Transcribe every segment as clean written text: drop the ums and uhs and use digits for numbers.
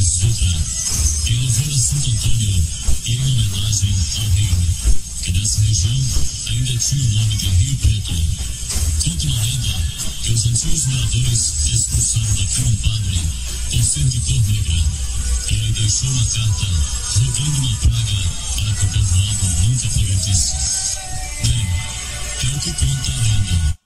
Zutra, em louvor a Santo Antônio e em homenagem ao reino, que nessa região ainda tinha o nome de Rio Preto. Conta uma lenda que os antigos moradores expulsaram daqui um padre por ser de cor negra. Ele deixou uma carta rogando uma praga para que o povoado nunca progredisse. Bem, é o que conta a lenda.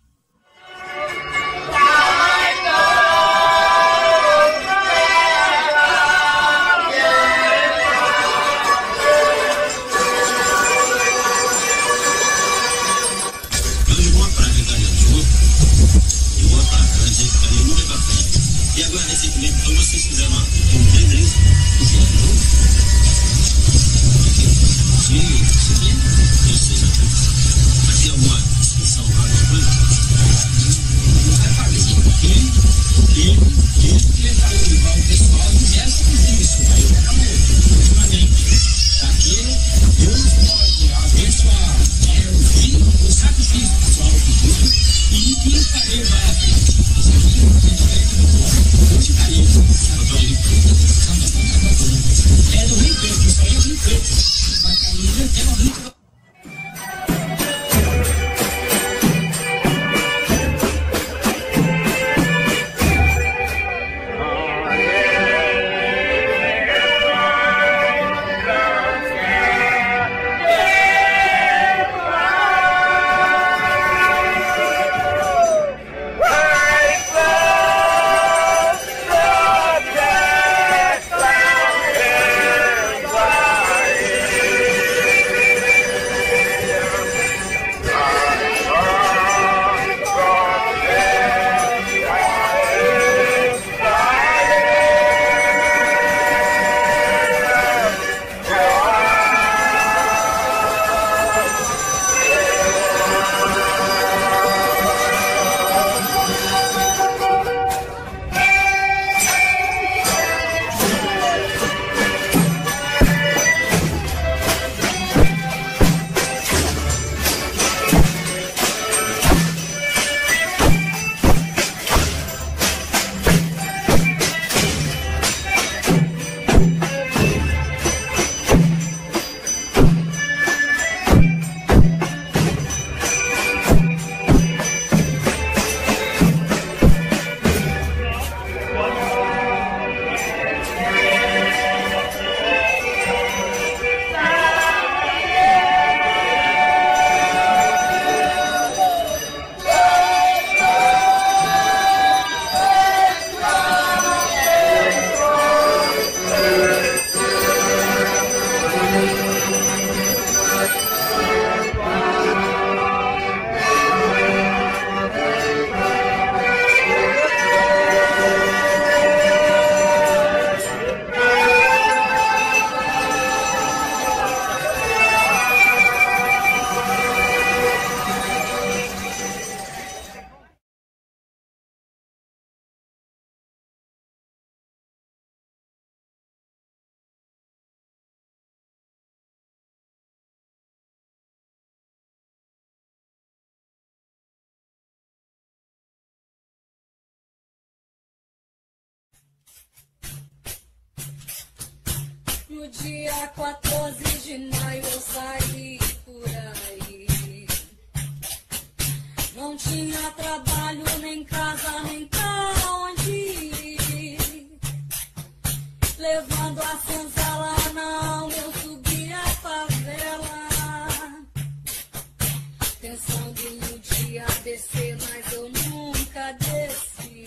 E agora, recentemente, então vocês fizeram uma empresa, é isso? Ou seja, aqui alguma inscrição lá de coisa? É parecer. E tentar levar o pessoal do gesto disso. Aí eu acabo ultimamente. Aqui eu pode abençoar, ouvir o sacrifício pessoal e que farei vai à frente. É do Rio Preto, isso aí é Rio Preto. A Camila é uma muito. No dia 14 de maio eu saí por aí. Não tinha trabalho, nem casa, nem pra onde ir. Levando a senzala não, eu subi a favela. Pensando no dia descer, mas eu nunca desci.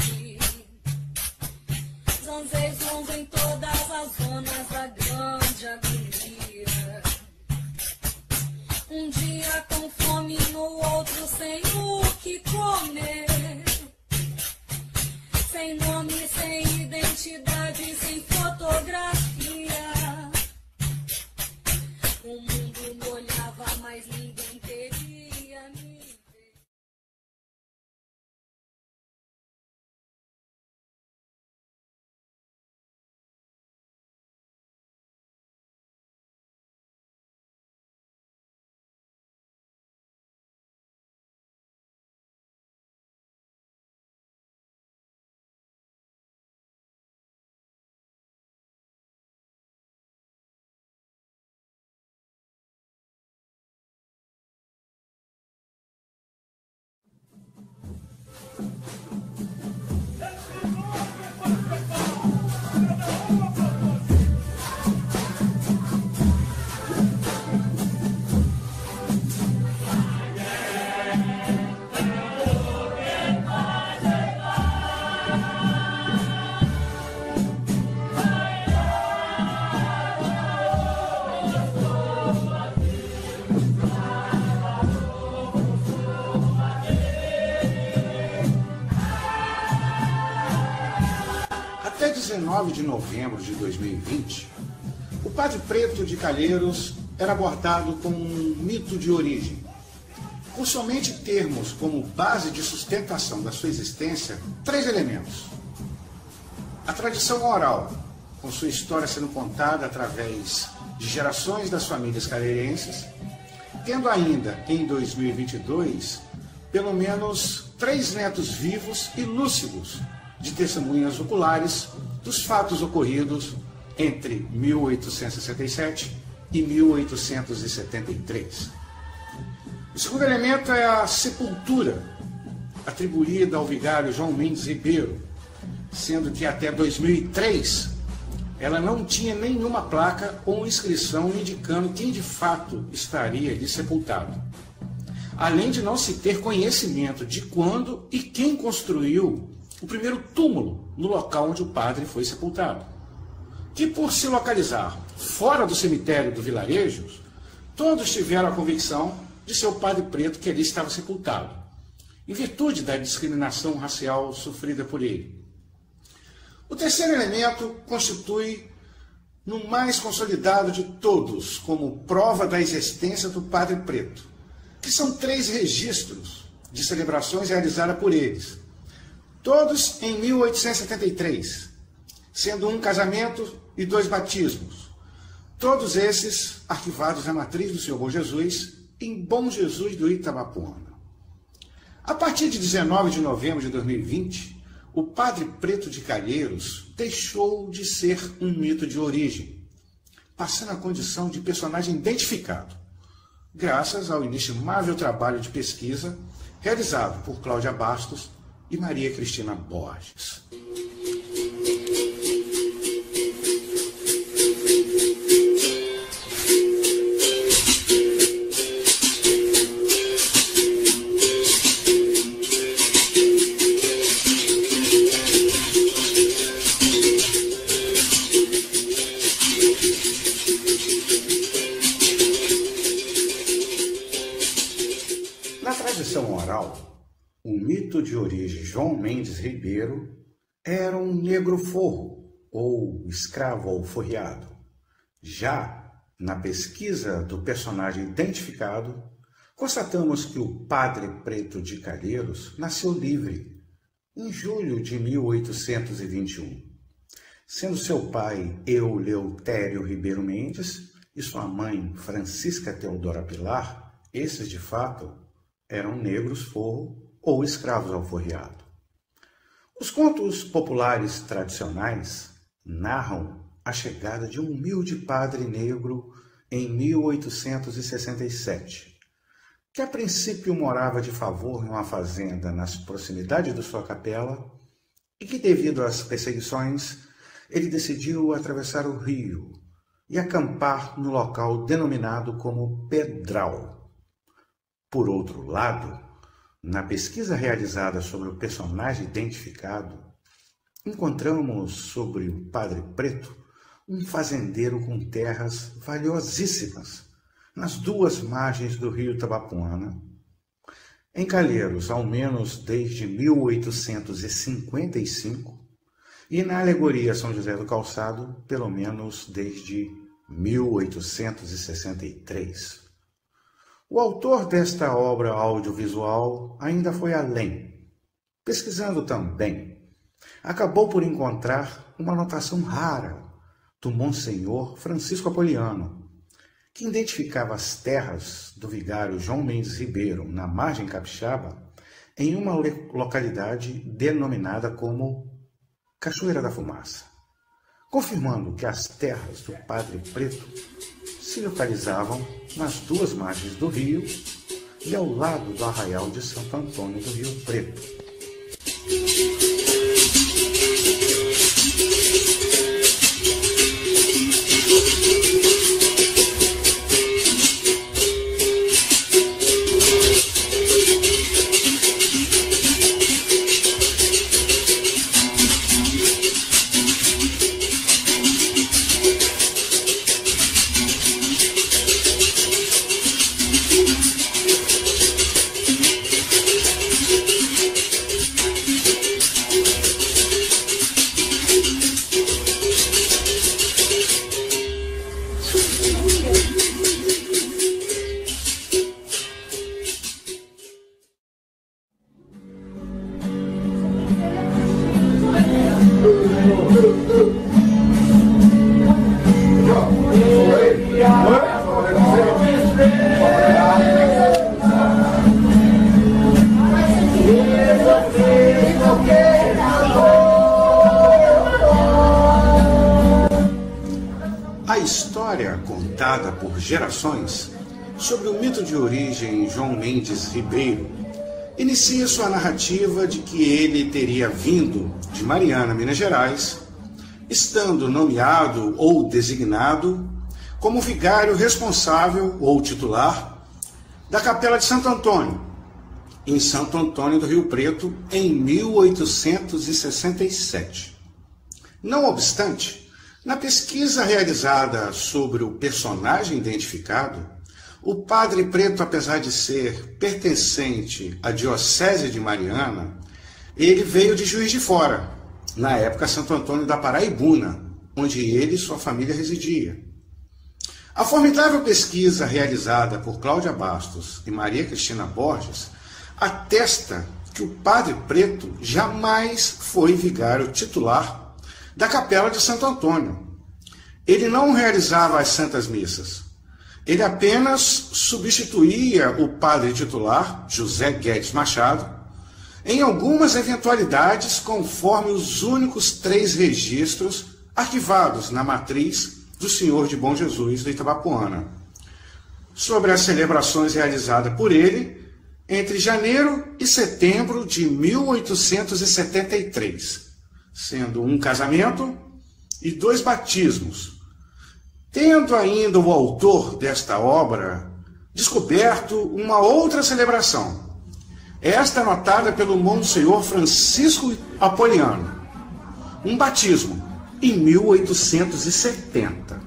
Zanzei, zonzo em todas as zonas da grande agonia. Um dia com fome, no outro sem o que comer. Sem nome, sem identidade, sem fotografia. O mundo me olhava, mas ninguém queria me ver. 19 de novembro de 2020, o Padre Preto de Calheiros era abordado com um mito de origem, por somente termos como base de sustentação da sua existência 3 elementos. A tradição oral, com sua história sendo contada através de gerações das famílias calheirenses, tendo ainda, em 2022, pelo menos 3 netos vivos e lúcidos de testemunhas oculares dos fatos ocorridos entre 1867 e 1873. O segundo elemento é a sepultura, atribuída ao vigário João Mendes Ribeiro, sendo que até 2003 ela não tinha nenhuma placa ou inscrição indicando quem de fato estaria ali sepultado. Além de não se ter conhecimento de quando e quem construiu o primeiro túmulo no local onde o padre foi sepultado, que por se localizar fora do cemitério do vilarejo, todos tiveram a convicção de ser o Padre Preto que ali estava sepultado, em virtude da discriminação racial sofrida por ele. O terceiro elemento constitui no mais consolidado de todos como prova da existência do Padre Preto, que são 3 registros de celebrações realizadas por eles, todos em 1873, sendo um casamento e 2 batismos, todos esses arquivados na matriz do Senhor Bom Jesus, em Bom Jesus do Itabapoana. A partir de 19 de novembro de 2020, o Padre Preto de Calheiros deixou de ser um mito de origem, passando a condição de personagem identificado, graças ao inestimável trabalho de pesquisa realizado por Cláudia Bastos e Maria Cristina Borges. Na tradição oral, o mito de origem João Mendes Ribeiro era um negro forro, ou escravo alforriado. Já na pesquisa do personagem identificado, constatamos que o Padre Preto de Calheiros nasceu livre, em julho de 1821, sendo seu pai Eleutério Ribeiro Mendes e sua mãe Francisca Teodora Pilar, esses de fato eram negros forro ou escravos alforriados. Os contos populares tradicionais narram a chegada de um humilde padre negro em 1867, que a princípio morava de favor em uma fazenda nas proximidades de sua capela e que, devido às perseguições, ele decidiu atravessar o rio e acampar no local denominado como Pedral. Por outro lado, na pesquisa realizada sobre o personagem identificado, encontramos sobre o Padre Preto um fazendeiro com terras valiosíssimas nas 2 margens do rio Itabapoana, em Calheiros, ao menos desde 1855, e na alegoria São José do Calçado, pelo menos desde 1863. O autor desta obra audiovisual ainda foi além. Pesquisando também, acabou por encontrar uma anotação rara do Monsenhor Francisco Apoliano, que identificava as terras do vigário João Mendes Ribeiro, na margem capixaba, em uma localidade denominada como Cachoeira da Fumaça, confirmando que as terras do Padre Preto se localizavam nas 2 margens do rio e ao lado do arraial de Santo Antônio do Rio Preto. contada por gerações sobre o mito de origem João Mendes Ribeiro, inicia sua narrativa de que ele teria vindo de Mariana, Minas Gerais, estando nomeado ou designado como vigário responsável ou titular da Capela de Santo Antônio, em Santo Antônio do Rio Preto, em 1867. Não obstante, na pesquisa realizada sobre o personagem identificado, o Padre Preto, apesar de ser pertencente à Diocese de Mariana, ele veio de Juiz de Fora, na época Santo Antônio da Paraibuna, onde ele e sua família residia. A formidável pesquisa realizada por Cláudia Bastos e Maria Cristina Borges atesta que o Padre Preto jamais foi vigário titular da Capela de Santo Antônio. Ele não realizava as Santas Missas. Ele apenas substituía o padre titular, José Guedes Machado, em algumas eventualidades conforme os únicos 3 registros arquivados na matriz do Senhor de Bom Jesus de Itabapoana, sobre as celebrações realizadas por ele entre janeiro e setembro de 1873, sendo um casamento e 2 batismos, tendo ainda o autor desta obra descoberto uma outra celebração, esta anotada pelo Monsenhor Francisco Apoliano, um batismo em 1870.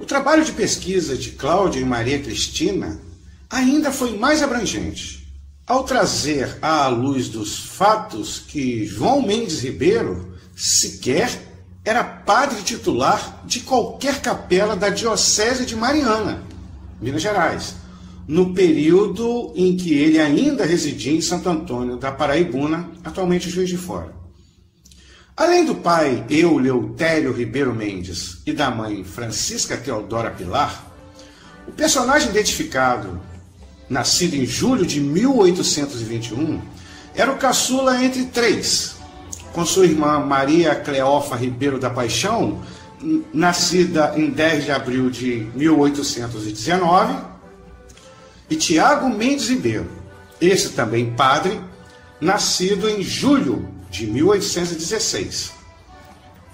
O trabalho de pesquisa de Cláudia e Maria Cristina ainda foi mais abrangente, ao trazer à luz dos fatos que João Mendes Ribeiro sequer era padre titular de qualquer capela da Diocese de Mariana, Minas Gerais, no período em que ele ainda residia em Santo Antônio da Paraibuna, atualmente Juiz de Fora. Além do pai Eleutério Ribeiro Mendes e da mãe Francisca Teodora Pilar, o personagem identificado, nascido em julho de 1821, era o caçula entre 3, com sua irmã Maria Cleófa Ribeiro da Paixão, nascida em 10 de abril de 1819, e Tiago Mendes Ribeiro, esse também padre, nascido em julho de 1816,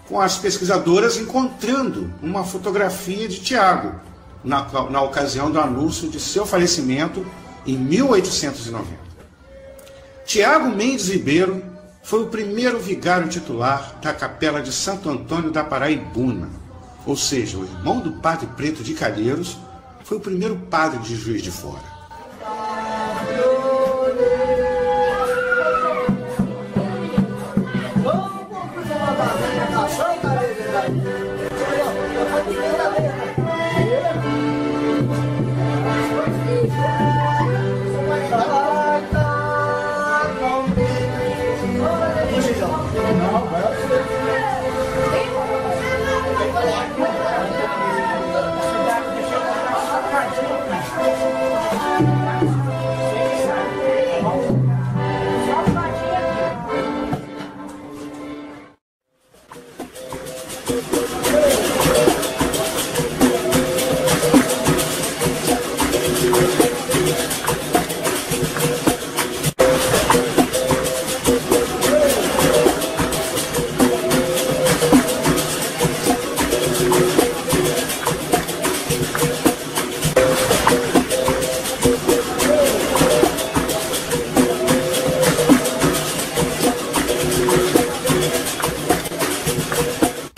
com as pesquisadoras encontrando uma fotografia de Tiago na ocasião do anúncio de seu falecimento em 1890. Tiago Mendes Ribeiro foi o primeiro vigário titular da Capela de Santo Antônio da Paraibuna, ou seja, o irmão do Padre Preto de Calheiros foi o primeiro padre de Juiz de Fora.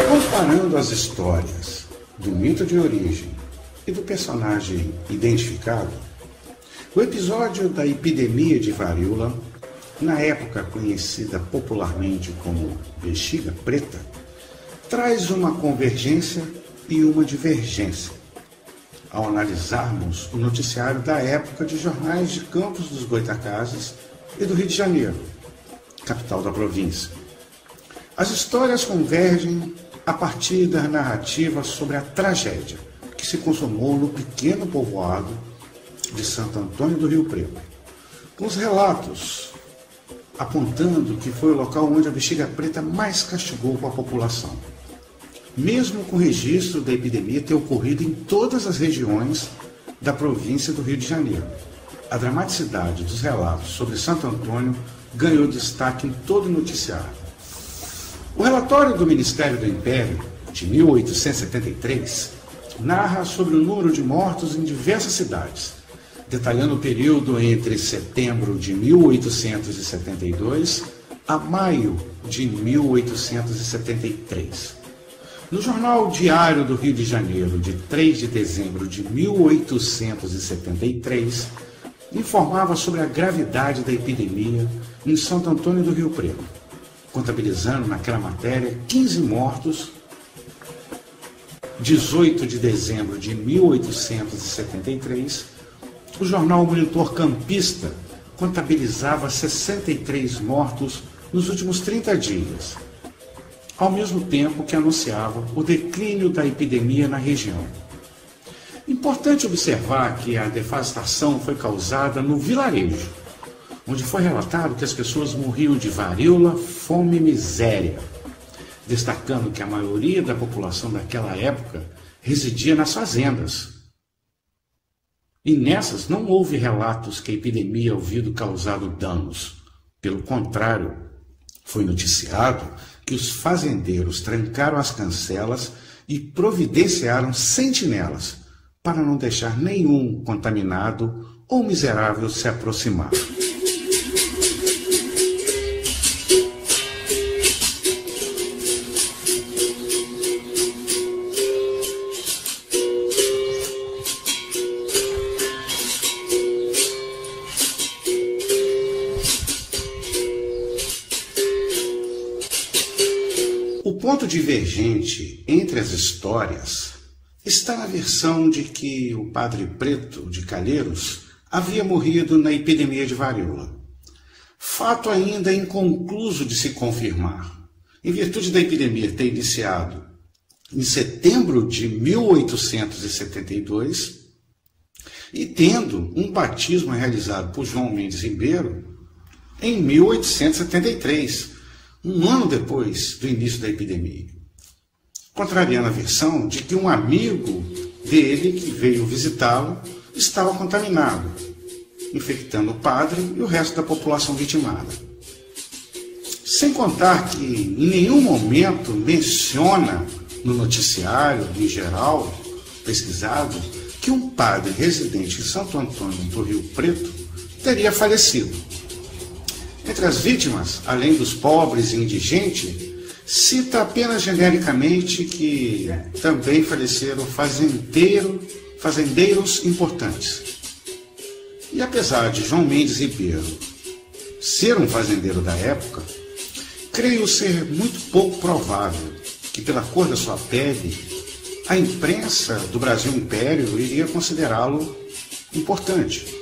Comparando as histórias do mito de origem e do personagem identificado, o episódio da epidemia de varíola, na época conhecida popularmente como bexiga preta, traz uma convergência e uma divergência. Ao analisarmos o noticiário da época de jornais de Campos dos Goytacazes e do Rio de Janeiro, capital da província. As histórias convergem a partir da narrativa sobre a tragédia que se consumou no pequeno povoado de Santo Antônio do Rio Preto, com os relatos apontando que foi o local onde a bexiga preta mais castigou com a população. Mesmo com o registro da epidemia ter ocorrido em todas as regiões da província do Rio de Janeiro, a dramaticidade dos relatos sobre Santo Antônio ganhou destaque em todo o noticiário. O relatório do Ministério do Império, de 1873, narra sobre o número de mortos em diversas cidades, detalhando o período entre setembro de 1872 a maio de 1873. No Jornal Diário do Rio de Janeiro, de 3 de dezembro de 1873, informava sobre a gravidade da epidemia em Santo Antônio do Rio Preto, contabilizando naquela matéria 15 mortos. 18 de dezembro de 1873, o jornal Monitor Campista contabilizava 63 mortos nos últimos 30 dias, ao mesmo tempo que anunciava o declínio da epidemia na região. Importante observar que a devastação foi causada no vilarejo, onde foi relatado que as pessoas morriam de varíola, fome e miséria, destacando que a maioria da população daquela época residia nas fazendas. E nessas não houve relatos que a epidemia havia causado danos. Pelo contrário, foi noticiado que os fazendeiros trancaram as cancelas e providenciaram sentinelas para não deixar nenhum contaminado ou miserável se aproximar. O ponto divergente entre as histórias está na versão de que o Padre Preto de Calheiros havia morrido na epidemia de varíola. Fato ainda inconcluso de se confirmar, em virtude da epidemia ter iniciado em setembro de 1872 e tendo um batismo realizado por João Mendes Ribeiro em 1873, um ano depois do início da epidemia, contrariando a versão de que um amigo dele que veio visitá-lo estava contaminado, infectando o padre e o resto da população vitimada. Sem contar que em nenhum momento menciona no noticiário, em geral, pesquisado, que um padre residente em Santo Antônio do Rio Preto teria falecido. Entre as vítimas, além dos pobres e indigentes, cita apenas genericamente que também faleceram fazendeiros importantes. E apesar de João Mendes Ribeiro ser um fazendeiro da época, creio ser muito pouco provável que, pela cor da sua pele, a imprensa do Brasil Império iria considerá-lo importante.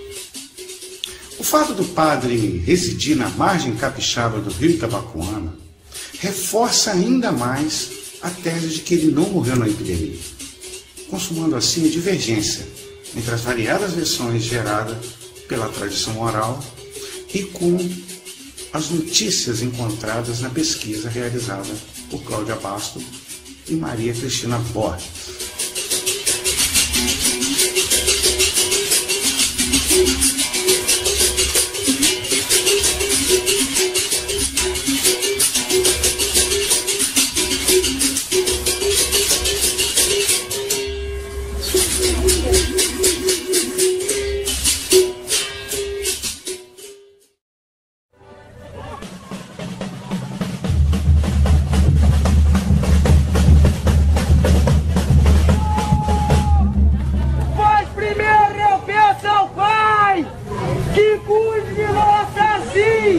O fato do padre residir na margem capixaba do rio Itabapoana reforça ainda mais a tese de que ele não morreu na epidemia, consumando assim a divergência entre as variadas versões geradas pela tradição oral e com as notícias encontradas na pesquisa realizada por Cláudia Basto e Maria Cristina Borges.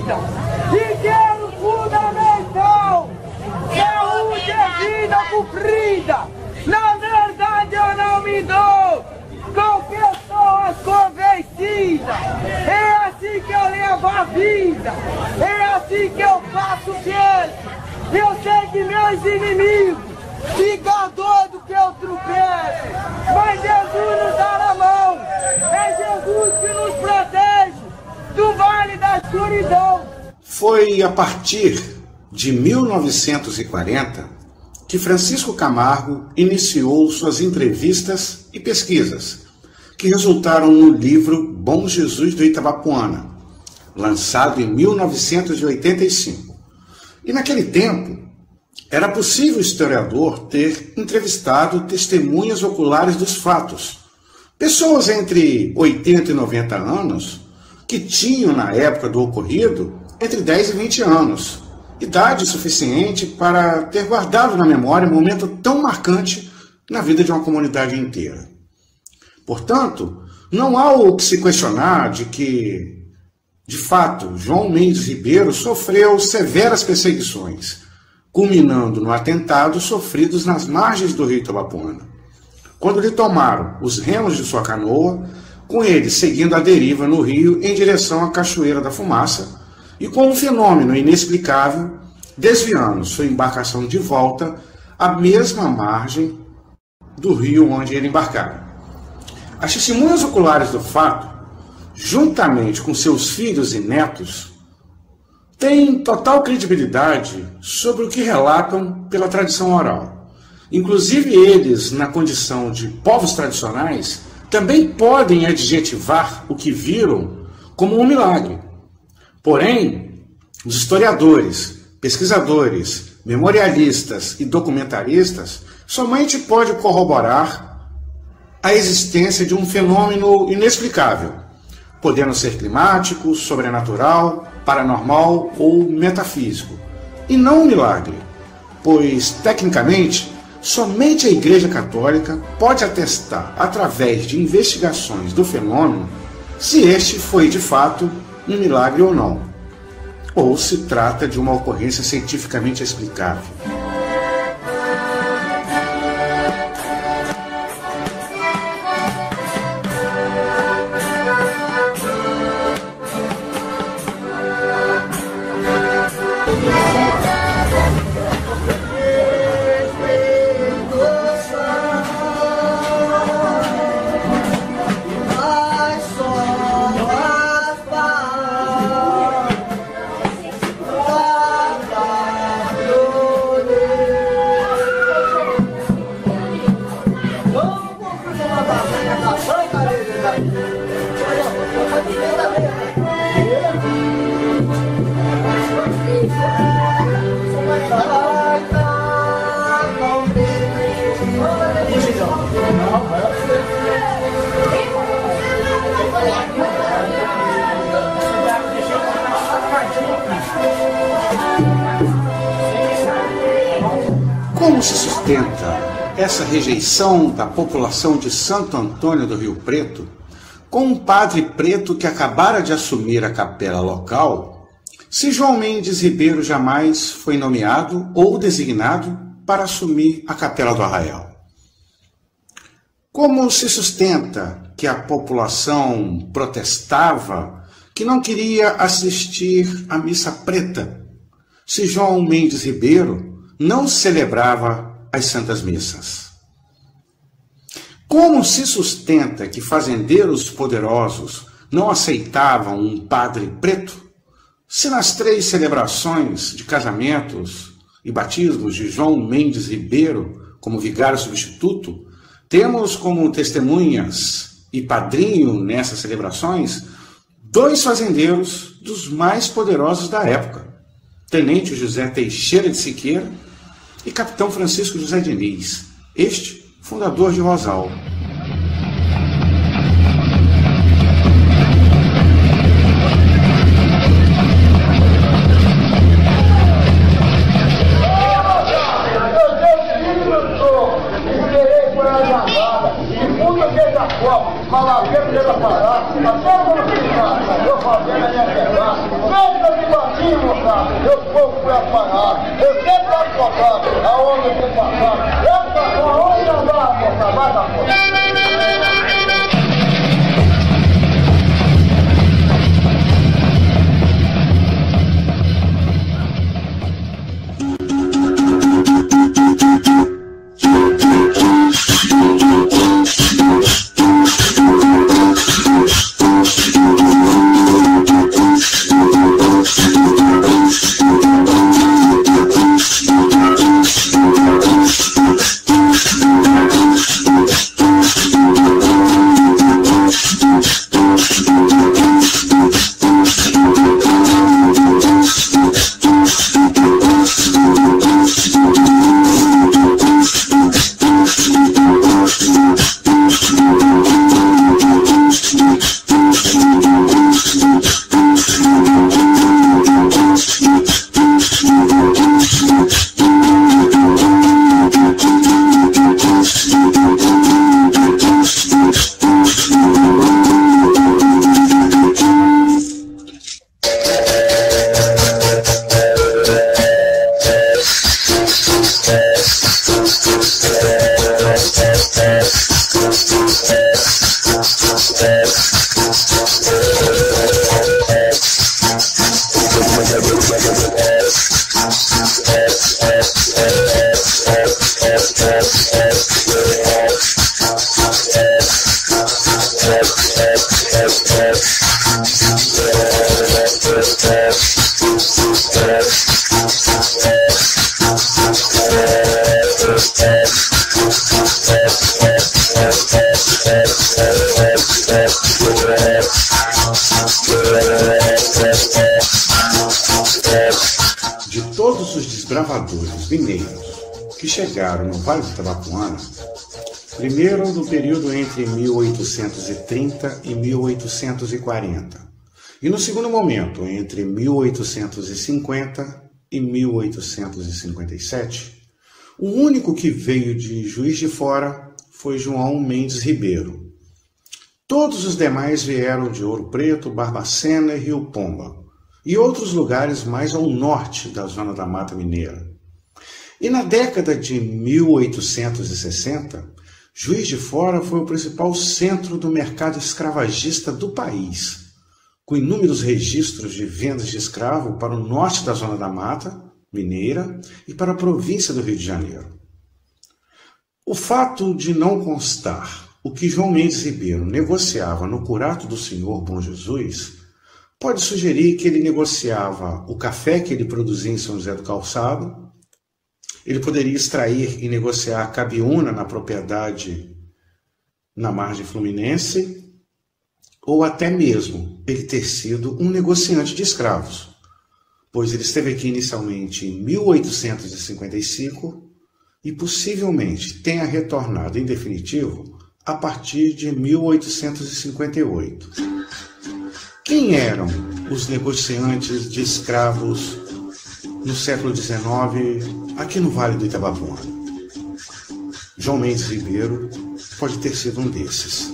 vida e quero fundamental. Saúde é vida cumprida. Na verdade eu não me dou com pessoas convencidas. É assim que eu levo a vida. É assim que eu faço bem. Eu sei que meus inimigos ficam doidos que eu tropeço. Mas Jesus nos dá na mão. É Jesus que nos protege do vale da escuridão. Foi a partir de 1940 que Francisco Camargo iniciou suas entrevistas e pesquisas, que resultaram no livro Bom Jesus do Itabapoana, lançado em 1985. E naquele tempo, era possível o historiador ter entrevistado testemunhas oculares dos fatos, pessoas entre 80 e 90 anos, que tinham, na época do ocorrido, entre 10 e 20 anos, idade suficiente para ter guardado na memória um momento tão marcante na vida de uma comunidade inteira. Portanto, não há o que se questionar de que, de fato, João Mendes Ribeiro sofreu severas perseguições, culminando no atentado sofridos nas margens do rio Itabapoana, quando lhe tomaram os remos de sua canoa, com ele seguindo a deriva no rio em direção à Cachoeira da Fumaça, e com um fenômeno inexplicável, desviando sua embarcação de volta à mesma margem do rio onde ele embarcara. As testemunhas oculares do fato, juntamente com seus filhos e netos, têm total credibilidade sobre o que relatam pela tradição oral. Inclusive eles, na condição de povos tradicionais, também podem adjetivar o que viram como um milagre. Porém, os historiadores, pesquisadores, memorialistas e documentaristas somente podem corroborar a existência de um fenômeno inexplicável, podendo ser climático, sobrenatural, paranormal ou metafísico, e não um milagre, pois, tecnicamente, somente a Igreja Católica pode atestar, através de investigações do fenômeno, se este foi de fato um milagre ou não, ou se trata de uma ocorrência cientificamente explicável. Como se sustenta essa rejeição da população de Santo Antônio do Rio Preto com um padre preto que acabara de assumir a capela local, se João Mendes Ribeiro jamais foi nomeado ou designado para assumir a capela do Arraial? Como se sustenta que a população protestava que não queria assistir à missa preta, se João Mendes Ribeiro não celebrava as santas missas? Como se sustenta que fazendeiros poderosos não aceitavam um padre preto, se nas 3 celebrações de casamentos e batismos de João Mendes Ribeiro como vigário substituto, temos como testemunhas e padrinho nessas celebrações 2 fazendeiros dos mais poderosos da época, Tenente José Teixeira de Siqueira e Capitão Francisco José Diniz, este fundador de Rosal. Malagueiro dentro da parada, até quando eu fazendo a minha quebrada, passar, meu povo foi apanhado. Eu sempre apontado aonde eu vou passar. Eu passar aonde eu vou apontar, vai dar conta. De todos os desbravadores mineiros que chegaram no Vale do Itabapuana, primeiro no período entre 1830 e 1840, e no segundo momento entre 1850 e 1857, o único que veio de Juiz de Fora foi João Mendes Ribeiro. Todos os demais vieram de Ouro Preto, Barbacena e Rio Pomba, e outros lugares mais ao norte da zona da Mata Mineira. E na década de 1860, Juiz de Fora foi o principal centro do mercado escravagista do país, com inúmeros registros de vendas de escravo para o norte da zona da Mata Mineira e para a província do Rio de Janeiro. O fato de não constar o que João Mendes Ribeiro negociava no Curato do Senhor Bom Jesus pode sugerir que ele negociava o café que ele produzia em São José do Calçado, ele poderia extrair e negociar cabiúna na propriedade na margem fluminense, ou até mesmo ele ter sido um negociante de escravos, pois ele esteve aqui inicialmente em 1855 e possivelmente tenha retornado em definitivo a partir de 1858. Quem eram os negociantes de escravos no século XIX aqui no Vale do Itabapuana? João Mendes Ribeiro pode ter sido um desses.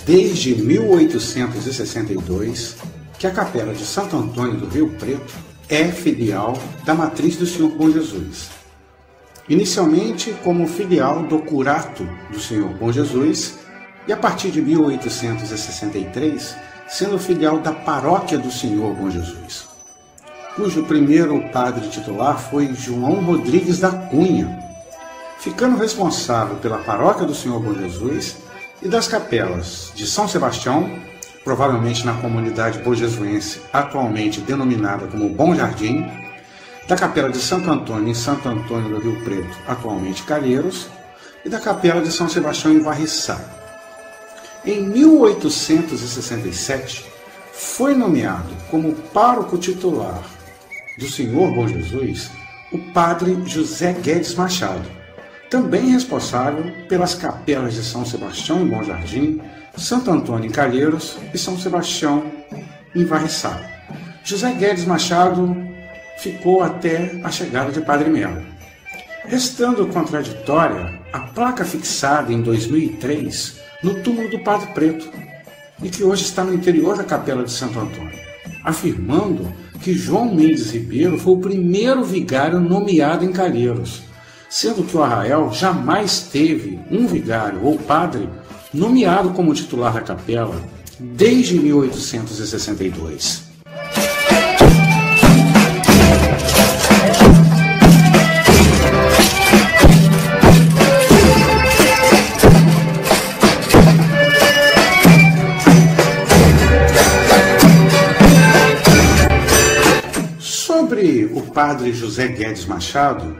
desde 1862 que a Capela de Santo Antônio do Rio Preto é filial da Matriz do Senhor Bom Jesus. Inicialmente como filial do Curato do Senhor Bom Jesus e a partir de 1863 sendo filial da Paróquia do Senhor Bom Jesus, cujo primeiro padre titular foi João Rodrigues da Cunha, ficando responsável pela Paróquia do Senhor Bom Jesus e das capelas de São Sebastião, provavelmente na comunidade bojesuense, atualmente denominada como Bom Jardim, da Capela de Santo Antônio em Santo Antônio do Rio Preto, atualmente Calheiros, e da Capela de São Sebastião em Varriçá. Em 1867, foi nomeado como pároco titular do Senhor Bom Jesus o padre José Guedes Machado, também responsável pelas capelas de São Sebastião em Bom Jardim, Santo Antônio em Calheiros e São Sebastião em Varriçá. José Guedes Machado ficou até a chegada de Padre Melo. Restando contraditória a placa fixada em 2003 no túmulo do Padre Preto e que hoje está no interior da Capela de Santo Antônio, afirmando que João Mendes Ribeiro foi o primeiro vigário nomeado em Calheiros, sendo que o Arraial jamais teve um vigário ou padre nomeado como titular da capela desde 1862. Sobre o padre José Guedes Machado,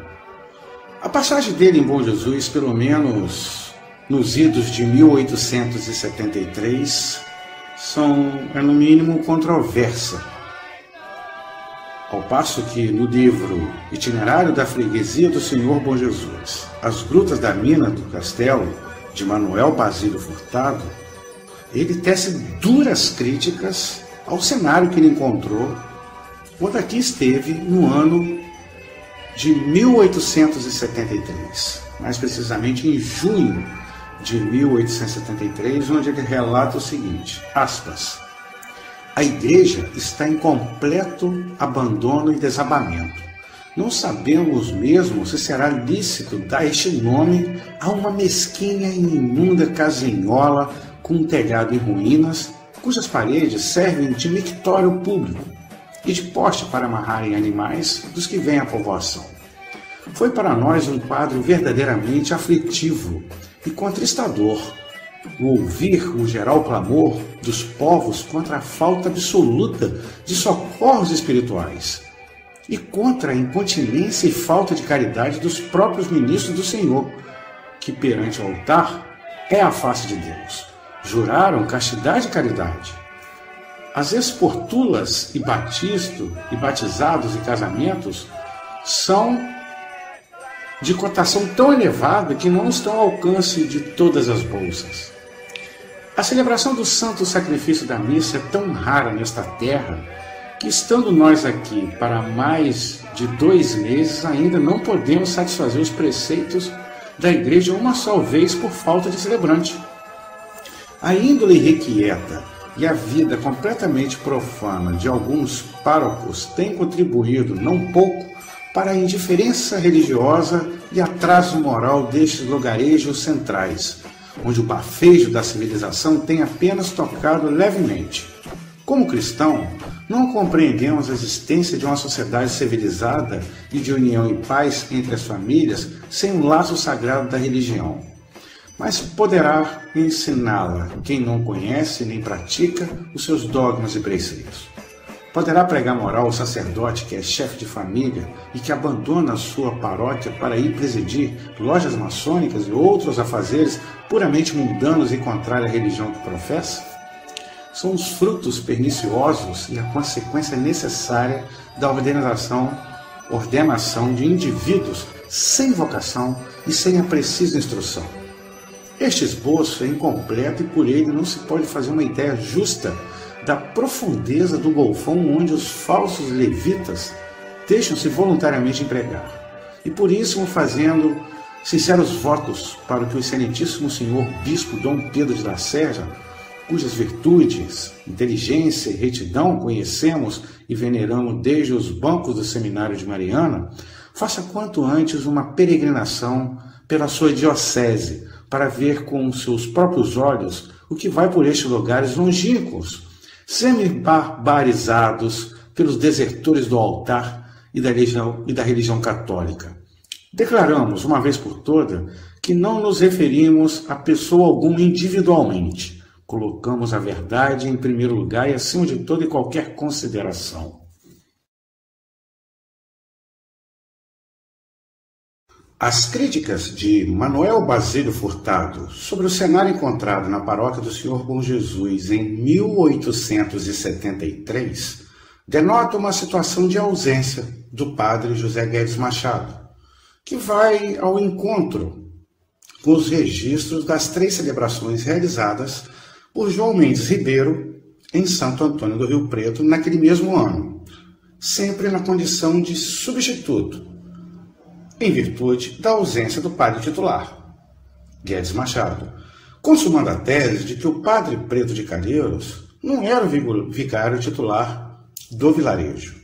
a passagem dele em Bom Jesus, pelo menos nos idos de 1873, é no mínimo controversa. Ao passo que no livro Itinerário da Freguesia do Senhor Bom Jesus, As Grutas da Mina do Castelo, de Manuel Basílio Furtado, ele tece duras críticas ao cenário que ele encontrou quando aqui esteve no ano de 1873, mais precisamente em junho de 1873, onde ele relata o seguinte, aspas, a igreja está em completo abandono e desabamento. Não sabemos mesmo se será lícito dar este nome a uma mesquinha e imunda casinhola com um telhado em ruínas, cujas paredes servem de mictório público e de poste para amarrarem animais dos que vêm à povoação. Foi para nós um quadro verdadeiramente aflitivo e contristador, o ouvir o geral clamor dos povos contra a falta absoluta de socorros espirituais e contra a incontinência e falta de caridade dos próprios ministros do Senhor, que perante o altar é a face de Deus, juraram castidade e caridade. As esportulas e batistos e batizados e casamentos são de cotação tão elevada que não estão ao alcance de todas as bolsas. A celebração do santo sacrifício da missa é tão rara nesta terra que, estando nós aqui para mais de 2 meses, ainda não podemos satisfazer os preceitos da igreja uma só vez por falta de celebrante. A índole irrequieta e a vida completamente profana de alguns párocos tem contribuído não pouco para a indiferença religiosa e atraso moral destes lugarejos centrais, onde o bafejo da civilização tem apenas tocado levemente. Como cristão, não compreendemos a existência de uma sociedade civilizada e de união e paz entre as famílias sem um laço sagrado da religião. Mas poderá ensiná-la quem não conhece nem pratica os seus dogmas e preceitos. Poderá pregar moral o sacerdote que é chefe de família e que abandona a sua paróquia para ir presidir lojas maçônicas e outros afazeres puramente mundanos e contrários à religião que professa? São os frutos perniciosos e a consequência necessária da ordenação de indivíduos sem vocação e sem a precisa instrução. Este esboço é incompleto e por ele não se pode fazer uma ideia justa da profundeza do golfão onde os falsos levitas deixam-se voluntariamente empregar. E por isso, fazendo sinceros votos para que o excelentíssimo senhor Bispo Dom Pedro de Lacerda cujas virtudes, inteligência e retidão conhecemos e veneramos desde os bancos do Seminário de Mariana, faça quanto antes uma peregrinação pela sua diocese para ver com seus próprios olhos o que vai por estes lugares longínquos, semi-barbarizados pelos desertores do altar e da religião católica. Declaramos, uma vez por todas, que não nos referimos a pessoa alguma individualmente. Colocamos a verdade em primeiro lugar e acima de toda e qualquer consideração. As críticas de Manuel Basílio Furtado sobre o cenário encontrado na paróquia do Senhor Bom Jesus em 1873 denotam uma situação de ausência do padre José Guedes Machado, que vai ao encontro com os registros das 3 celebrações realizadas por João Mendes Ribeiro em Santo Antônio do Rio Preto naquele mesmo ano, sempre na condição de substituto, em virtude da ausência do padre titular, Guedes Machado, consumando a tese de que o padre Preto de Calheiros não era o vigário titular do vilarejo.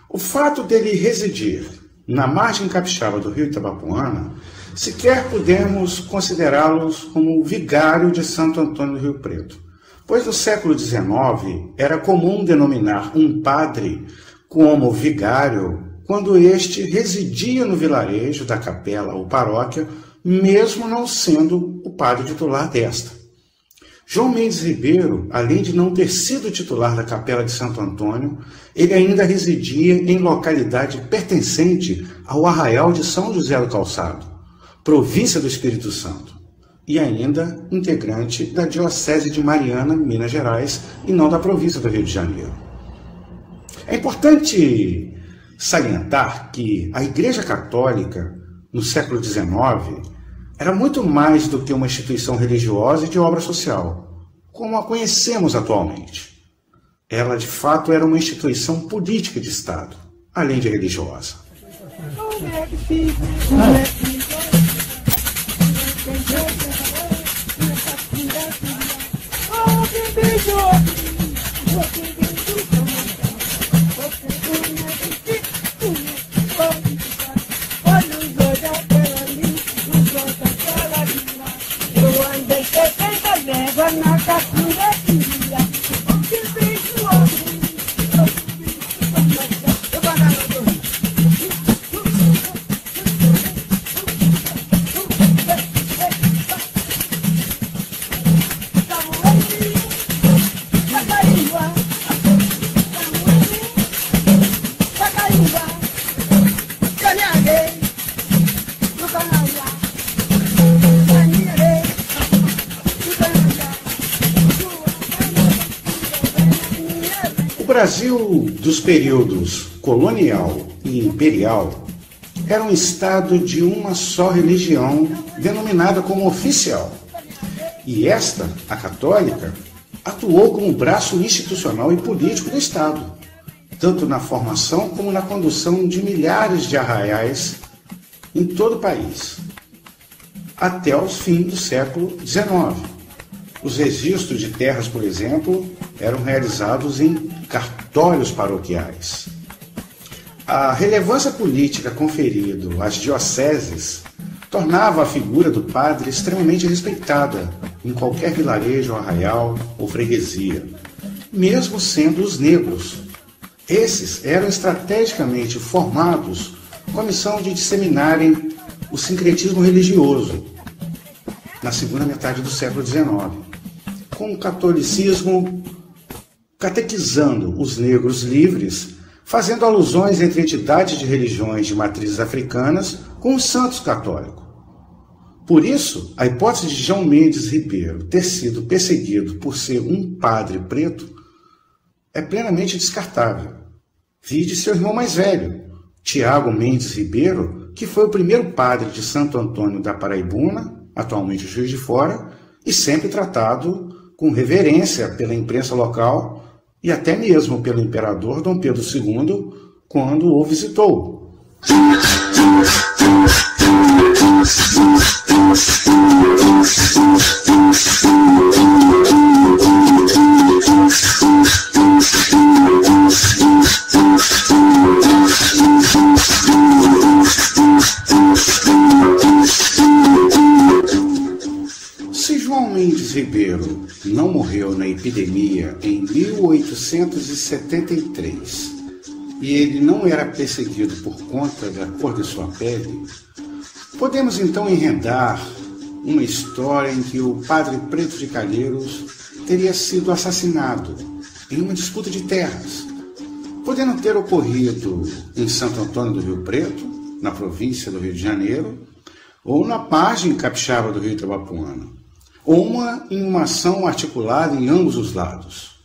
O fato dele residir na margem capixaba do rio Itabapuana, sequer podemos considerá-los como vigário de Santo Antônio do Rio Preto, pois no século XIX era comum denominar um padre como vigário quando este residia no vilarejo da capela ou paróquia, mesmo não sendo o padre titular desta. João Mendes Ribeiro, além de não ter sido titular da capela de Santo Antônio, ele ainda residia em localidade pertencente ao arraial de São José do Calçado, província do Espírito Santo, e ainda integrante da Diocese de Mariana, Minas Gerais, e não da província do Rio de Janeiro. É importante salientar que a Igreja Católica, no século XIX, era muito mais do que uma instituição religiosa e de obra social, como a conhecemos atualmente. Ela, de fato, era uma instituição política de Estado, além de religiosa. O Brasil dos períodos colonial e imperial era um estado de uma só religião denominada como oficial. E esta, a católica, atuou como braço institucional e político do Estado, tanto na formação como na condução de milhares de arraiais em todo o país, até os fins do século XIX. Os registros de terras, por exemplo, eram realizados em cartórios paroquiais. A relevância política conferida às dioceses tornava a figura do padre extremamente respeitada em qualquer vilarejo, arraial ou freguesia, mesmo sendo os negros. Esses eram estrategicamente formados com a missão de disseminarem o sincretismo religioso na segunda metade do século XIX, com o catolicismo catequizando os negros livres, fazendo alusões entre entidades de religiões de matrizes africanas com os santos católicos. Por isso, a hipótese de João Mendes Ribeiro ter sido perseguido por ser um padre preto é plenamente descartável. Vide seu irmão mais velho, Tiago Mendes Ribeiro, que foi o primeiro padre de Santo Antônio da Paraibuna, atualmente Juiz de Fora, e sempre tratado com reverência pela imprensa local e até mesmo pelo imperador Dom Pedro II, quando o visitou. Ribeiro não morreu na epidemia em 1873 e ele não era perseguido por conta da cor de sua pele, podemos então enredar uma história em que o padre Preto de Calheiros teria sido assassinado em uma disputa de terras, podendo ter ocorrido em Santo Antônio do Rio Preto, na província do Rio de Janeiro, ou na margem capixaba do Rio Itabapuana, ou em uma ação articulada em ambos os lados.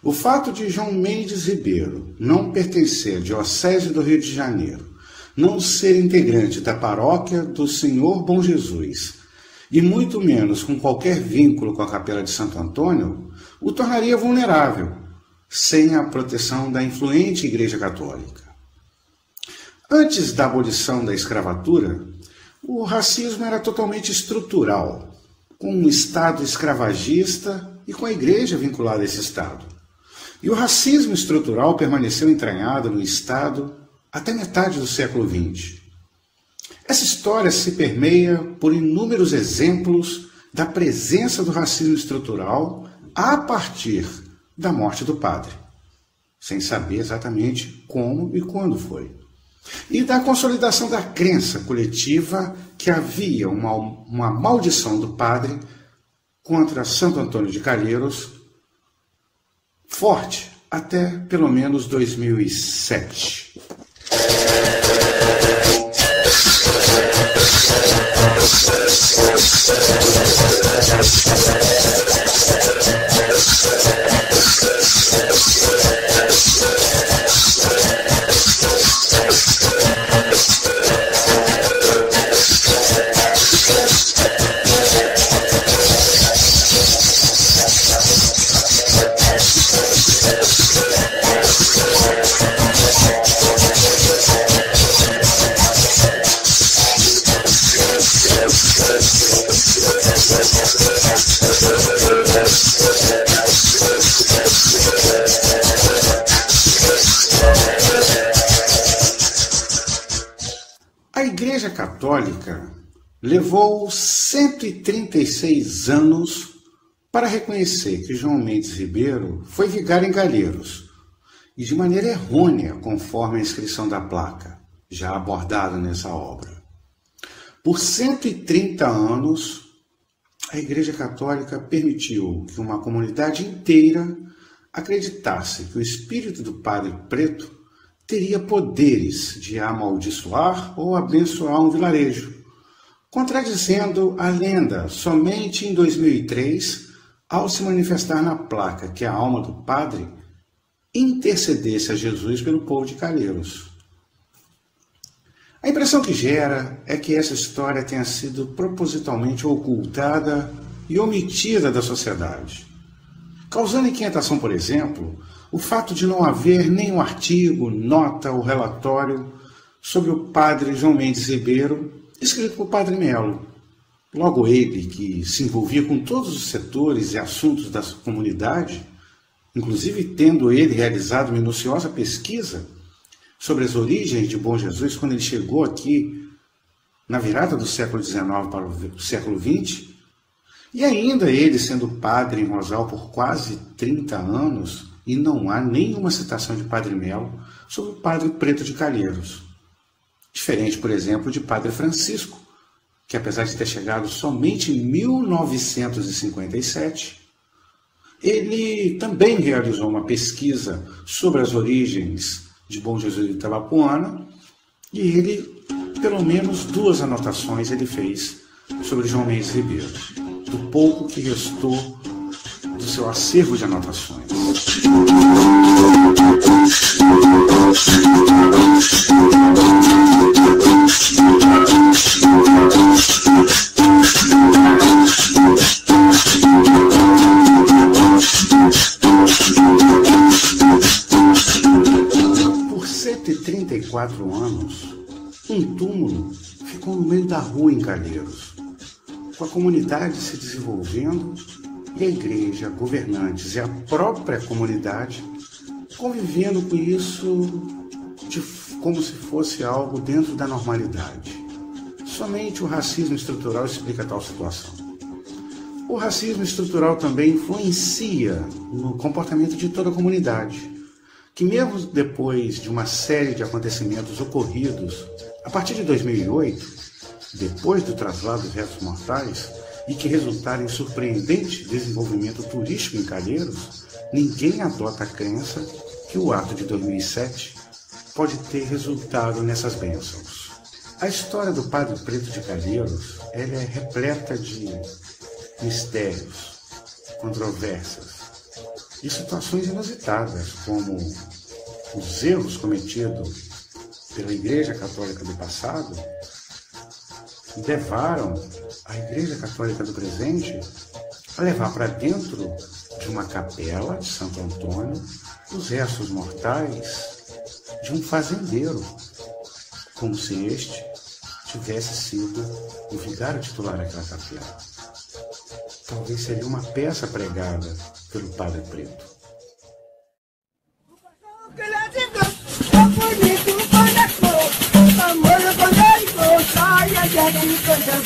O fato de João Mendes Ribeiro não pertencer à Diocese do Rio de Janeiro, não ser integrante da paróquia do Senhor Bom Jesus, e muito menos com qualquer vínculo com a Capela de Santo Antônio, o tornaria vulnerável, sem a proteção da influente Igreja Católica. Antes da abolição da escravatura, o racismo era totalmente estrutural, com um Estado escravagista e com a Igreja vinculada a esse Estado. E o racismo estrutural permaneceu entranhado no Estado até metade do século XX. Essa história se permeia por inúmeros exemplos da presença do racismo estrutural a partir da morte do padre, sem saber exatamente como e quando foi, e da consolidação da crença coletiva que havia uma maldição do padre contra Santo Antônio de Calheiros, forte até pelo menos 2007. A Igreja Católica levou 136 anos para reconhecer que João Mendes Ribeiro foi vigário em Calheiros, e de maneira errônea, conforme a inscrição da placa, já abordada nessa obra. Por 130 anos, a Igreja Católica permitiu que uma comunidade inteira acreditasse que o espírito do Padre Preto teria poderes de amaldiçoar ou abençoar um vilarejo, contradizendo a lenda somente em 2003, ao se manifestar na placa que a alma do padre intercedesse a Jesus pelo povo de Calheiros. A impressão que gera é que essa história tenha sido propositalmente ocultada e omitida da sociedade, causando inquietação, por exemplo, o fato de não haver nenhum artigo, nota ou relatório sobre o padre João Mendes Ribeiro, escrito por Padre Melo. Logo ele, que se envolvia com todos os setores e assuntos da comunidade, inclusive tendo ele realizado minuciosa pesquisa sobre as origens de Bom Jesus quando ele chegou aqui na virada do século XIX para o século XX, e ainda ele sendo padre em Rosal por quase 30 anos, e não há nenhuma citação de Padre Melo sobre o Padre Preto de Calheiros. Diferente, por exemplo, de Padre Francisco, que apesar de ter chegado somente em 1957, ele também realizou uma pesquisa sobre as origens de Bom Jesus de Itabapuana, e ele, pelo menos 2 anotações ele fez sobre João Mendes Ribeiro, do pouco que restou do seu acervo de anotações. Por 134 anos, um túmulo ficou no meio da rua em Calheiros, com a comunidade se desenvolvendo e a igreja, governantes e a própria comunidade convivendo com isso como se fosse algo dentro da normalidade. Somente o racismo estrutural explica tal situação. O racismo estrutural também influencia no comportamento de toda a comunidade, que mesmo depois de uma série de acontecimentos ocorridos a partir de 2008, depois do traslado dos restos mortais, e que resultaram em surpreendente desenvolvimento turístico em Calheiros, ninguém adota a crença que o ato de 2007 pode ter resultado nessas bênçãos. A história do Padre Preto de Calheiros, ela é repleta de mistérios, controvérsias e situações inusitadas, como os erros cometidos pela Igreja Católica do passado levaram a Igreja Católica do presente a levar para dentro de uma capela de Santo Antônio os restos mortais de um fazendeiro, como se este tivesse sido o vigário titular daquela capela. Talvez seria uma peça pregada pelo Padre Preto. Amor, quando ele sai, a gente canta.